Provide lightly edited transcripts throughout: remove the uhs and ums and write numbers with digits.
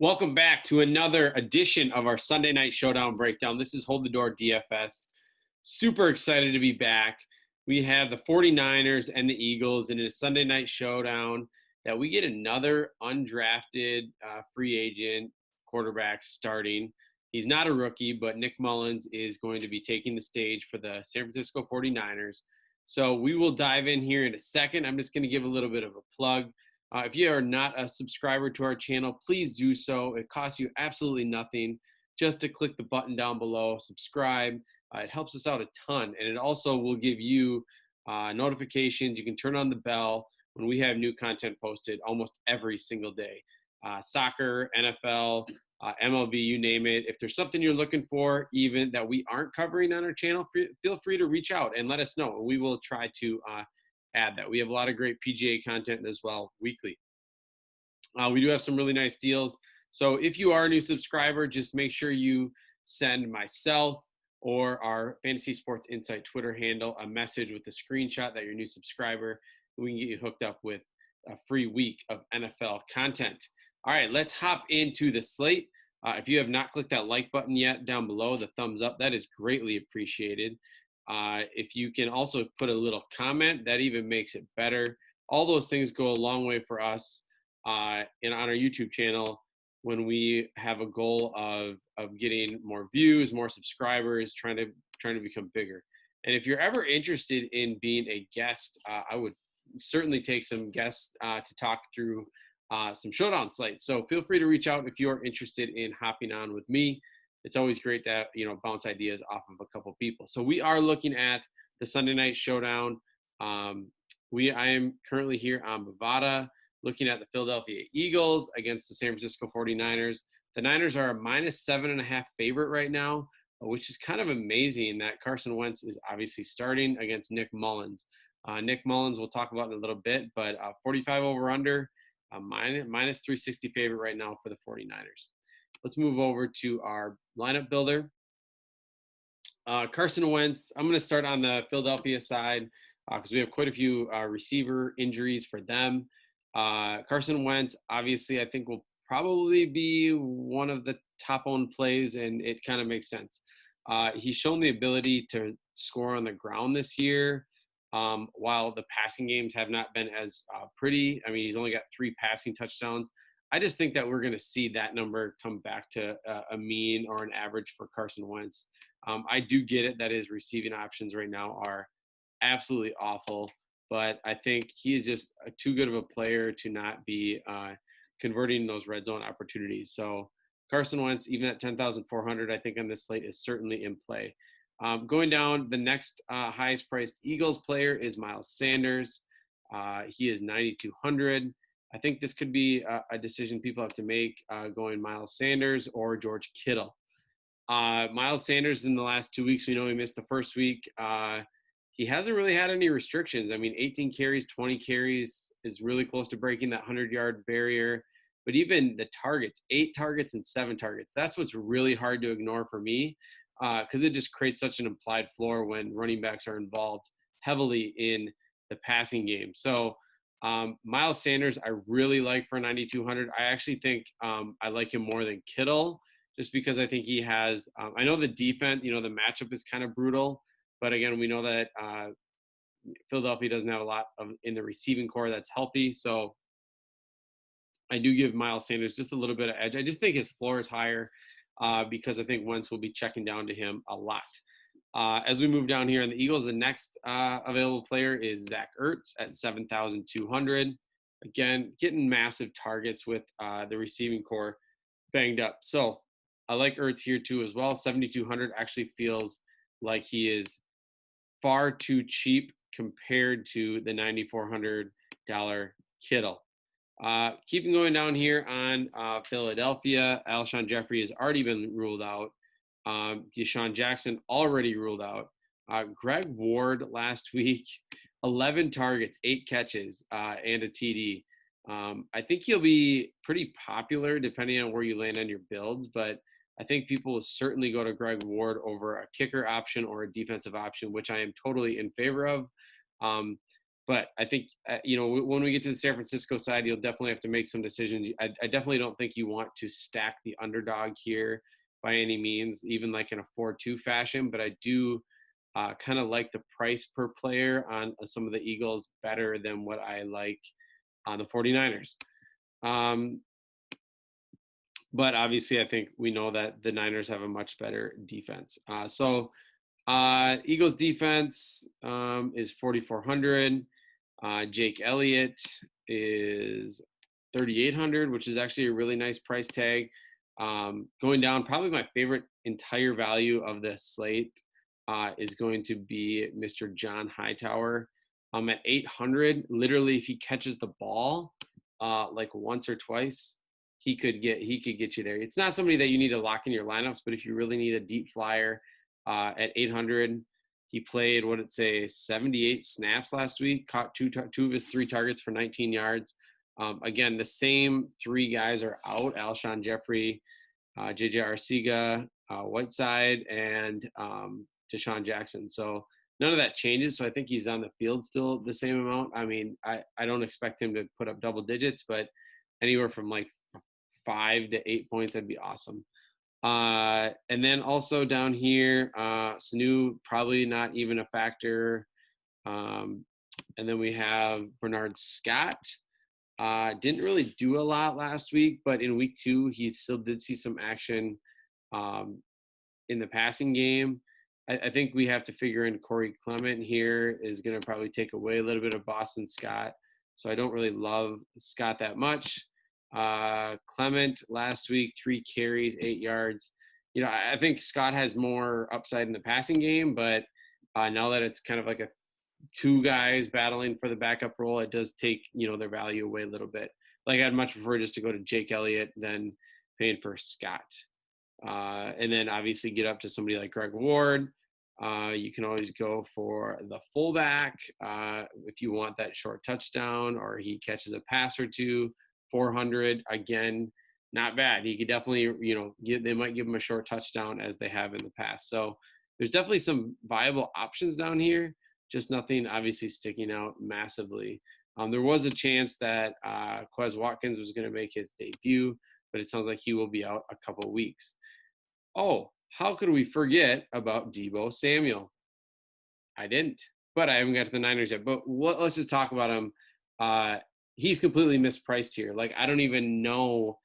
Welcome back to another edition of our Sunday Night Showdown breakdown. This is Hold the Door DFS. Super excited to be back. We have the 49ers and the Eagles in a Sunday Night Showdown that we get another undrafted free agent quarterback starting. He's not a rookie, but Nick Mullins is going to be taking the stage for the San Francisco 49ers. So we will dive in here in a second. I'm just going to give a little bit of a plug. If you are not a subscriber to our channel, please do so. It costs you absolutely nothing just to click the button down below, subscribe. It helps us out a ton, and it also will give you notifications. You can turn on the bell when we have new content posted almost every single day. Soccer, NFL, MLB, you name it. If there's something you're looking for, even that we aren't covering on our channel, feel free to reach out and let us know. We will try to add that. We have a lot of great PGA content as well weekly. We do have some really nice deals. So if you are a new subscriber, just make sure you send myself or our Fantasy Sports Insight Twitter handle a message with a screenshot that you're a new subscriber. We can get you hooked up with a free week of NFL content. All right, let's hop into the slate. If you have not clicked that like button yet down below, the thumbs up, that is greatly appreciated. If you can also put a little comment, that even makes it better. All those things go a long way for us and on our YouTube channel when we have a goal of getting more views, more subscribers, trying to become bigger. And if you're ever interested in being a guest, I would certainly take some guests to talk through some showdown slates. So feel free to reach out if you're interested in hopping on with me. It's always great to bounce ideas off of a couple people. So we are looking at the Sunday Night Showdown. I am currently here on Bovada looking at the Philadelphia Eagles against the San Francisco 49ers. The Niners are a -7.5 favorite right now, which is kind of amazing that Carson Wentz is obviously starting against Nick Mullins. Nick Mullins we'll talk about in a little bit, but 45 over under, -360 favorite right now for the 49ers. Let's move over to our lineup builder. Carson Wentz, I'm going to start on the Philadelphia side because we have quite a few receiver injuries for them. Carson Wentz, obviously, I think will probably be one of the top-owned plays, and it kind of makes sense. He's shown the ability to score on the ground this year, while the passing games have not been as pretty. I mean, he's only got 3 passing touchdowns. I just think that we're going to see that number come back to a mean or an average for Carson Wentz. I do get it that his receiving options right now are absolutely awful, but I think he is just too good of a player to not be converting those red zone opportunities. So Carson Wentz, even at 10,400, I think on this slate is certainly in play. Going down, the next highest priced Eagles player is Miles Sanders. He is 9,200. I think this could be a decision people have to make going Miles Sanders or George Kittle. Miles Sanders in the last 2 weeks, we know he missed the first week. He hasn't really had any restrictions. I mean, 18 carries, 20 carries is really close to breaking that 100-yard barrier. But even the targets, 8 targets and 7 targets, that's what's really hard to ignore for me because it just creates such an implied floor when running backs are involved heavily in the passing game. So Miles Sanders, I really like for 9,200. I actually think I like him more than Kittle just because I think he has I know the defense, the matchup is kind of brutal, but again, we know that Philadelphia doesn't have a lot in the receiving core that's healthy. So I do give Miles Sanders just a little bit of edge. I just think his floor is higher because I think Wentz will be checking down to him a lot. As we move down here in the Eagles, the next available player is Zach Ertz at 7,200. Again, getting massive targets with the receiving core banged up. So I like Ertz here too as well. 7,200 actually feels like he is far too cheap compared to the $9,400 Kittle. Keeping going down here on Philadelphia, Alshon Jeffrey has already been ruled out. Deshaun Jackson already ruled out. Greg Ward last week, 11 targets, 8 catches, and a TD. I think he'll be pretty popular depending on where you land on your builds, but I think people will certainly go to Greg Ward over a kicker option or a defensive option, which I am totally in favor of. But I think, when we get to the San Francisco side, you'll definitely have to make some decisions. I definitely don't think you want to stack the underdog here by any means, even like in a 4-2 fashion. But I do kind of like the price per player on some of the Eagles better than what I like on the 49ers. But obviously, I think we know that the Niners have a much better defense. Eagles defense is 4,400. Jake Elliott is 3,800, which is actually a really nice price tag. Going down, probably my favorite entire value of the slate is going to be Mr. John Hightower. At 800, literally, if he catches the ball like once or twice, he could get you there. It's not somebody that you need to lock in your lineups, but if you really need a deep flyer at 800, he played 78 snaps last week, caught two of his 3 targets for 19 yards. Again, the same 3 guys are out: Alshon Jeffrey, JJ Arcega, Whiteside, and Deshaun Jackson. So none of that changes. So I think he's on the field still the same amount. I mean, I don't expect him to put up double digits, but anywhere from like 5 to 8 points, that'd be awesome. And then also down here, Sanu, probably not even a factor. And then we have Bernard Scott. Didn't really do a lot last week, but in week 2, he still did see some action in the passing game. I think we have to figure in Corey Clement here is going to probably take away a little bit of Boston Scott. So I don't really love Scott that much. Clement last week, 3 carries, 8 yards. I think Scott has more upside in the passing game, but now that it's kind of like 2 guys battling for the backup role, it does take, their value away a little bit. Like, I'd much prefer just to go to Jake Elliott than paying for Scott. And then obviously get up to somebody like Greg Ward. You can always go for the fullback if you want that short touchdown, or he catches a pass or 2. 400, again, not bad. He could definitely, they might give him a short touchdown as they have in the past. So there's definitely some viable options down here, just nothing obviously sticking out massively. There was a chance that Quez Watkins was going to make his debut, but it sounds like he will be out a couple of weeks. Oh, how could we forget about Deebo Samuel? I didn't, but I haven't got to the Niners yet. But let's just talk about him. He's completely mispriced here. Like, I don't even know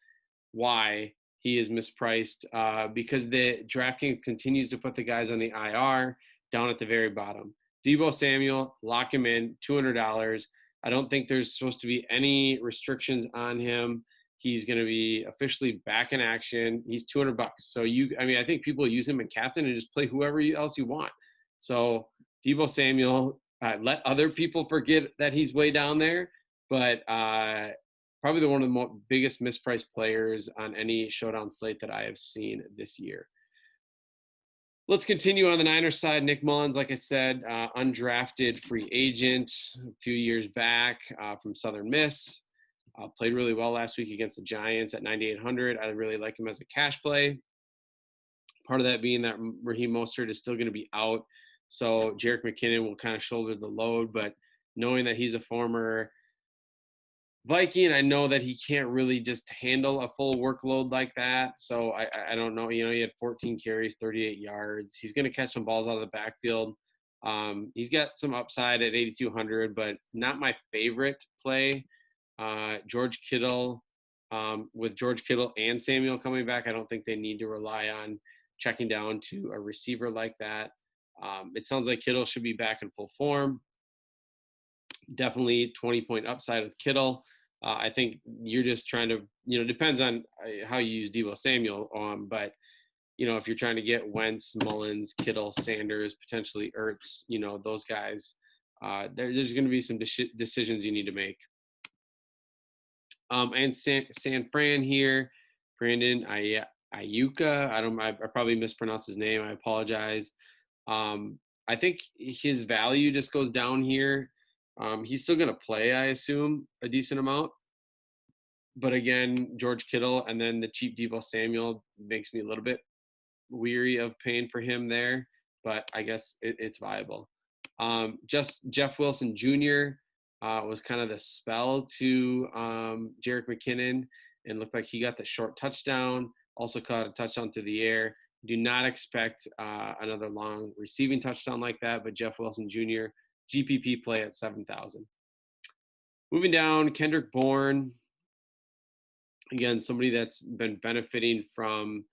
why he is mispriced because the DraftKings continues to put the guys on the IR down at the very bottom. Deebo Samuel, lock him in, $200. I don't think there's supposed to be any restrictions on him. He's going to be officially back in action. He's $200. So I think people use him in captain and just play whoever else you want. So Deebo Samuel, let other people forget that he's way down there. But probably one of the biggest mispriced players on any showdown slate that I have seen this year. Let's continue on the Niners side. Nick Mullins, like I said, undrafted free agent a few years back from Southern Miss. Played really well last week against the Giants at 9,800. I really like him as a cash play. Part of that being that Raheem Mostert is still going to be out. So Jerick McKinnon will kind of shoulder the load. But knowing that he's a former Viking, I know that he can't really just handle a full workload like that. So I don't know. He had 14 carries, 38 yards. He's going to catch some balls out of the backfield. He's got some upside at 8,200, but not my favorite play. George Kittle, with George Kittle and Samuel coming back, I don't think they need to rely on checking down to a receiver like that. It sounds like Kittle should be back in full form. Definitely 20-point upside with Kittle. I think you're just trying to, depends on how you use Deebo Samuel. But, if you're trying to get Wentz, Mullins, Kittle, Sanders, potentially Ertz, those guys, there's going to be some decisions you need to make. And San Fran here, Brandon Ayuka. I probably mispronounced his name. I apologize. I think his value just goes down here. He's still going to play, I assume, a decent amount. But again, George Kittle and then the cheap Deebo Samuel makes me a little bit weary of paying for him there. But I guess it's viable. Just Jeff Wilson Jr., was kind of the spell to Jerick McKinnon, and looked like he got the short touchdown. Also caught a touchdown through the air. Do not expect another long receiving touchdown like that, but Jeff Wilson Jr., GPP play at 7,000. Moving down, Kendrick Bourne. Again, somebody that's been benefiting from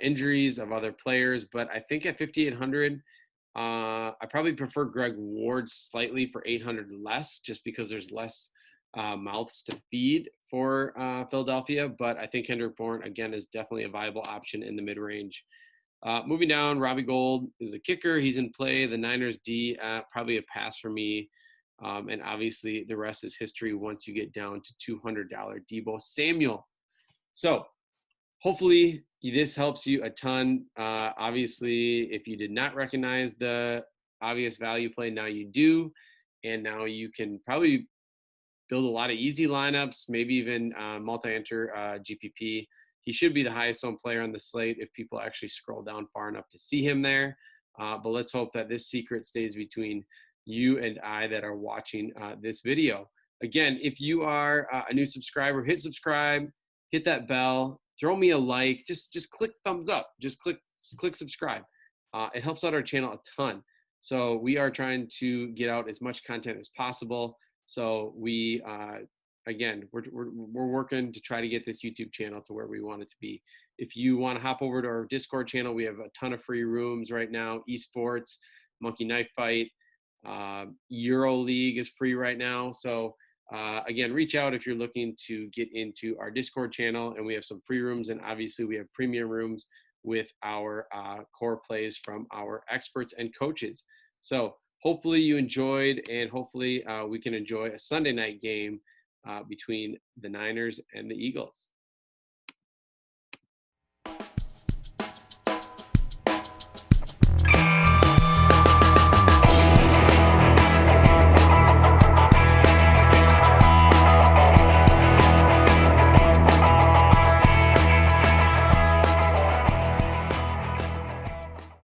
injuries of other players, but I think at 5,800, I probably prefer Greg Ward slightly for 800 less, just because there's less mouths to feed for Philadelphia. But I think Kendrick Bourne, again, is definitely a viable option in the mid-range. Moving down, Robbie Gould is a kicker. He's in play. The Niners D, probably a pass for me. And obviously, the rest is history once you get down to $200 Deebo Samuel. So hopefully this helps you a ton. Obviously, if you did not recognize the obvious value play, now you do. And now you can probably build a lot of easy lineups, maybe even multi-enter GPP. He should be the highest owned player on the slate if people actually scroll down far enough to see him there. But let's hope that this secret stays between you and I that are watching this video. Again, if you are a new subscriber, hit subscribe, hit that bell, throw me a like, just click thumbs up, just click subscribe. It helps out our channel a ton. So we are trying to get out as much content as possible. So we, again, we're working to try to get this YouTube channel to where we want it to be. If you want to hop over to our Discord channel, we have a ton of free rooms right now. Esports, Monkey Knife Fight, Euro League is free right now. So again, reach out if you're looking to get into our Discord channel, and we have some free rooms, and obviously we have premium rooms with our core plays from our experts and coaches. So hopefully you enjoyed, and hopefully we can enjoy a Sunday night game between the Niners and the Eagles.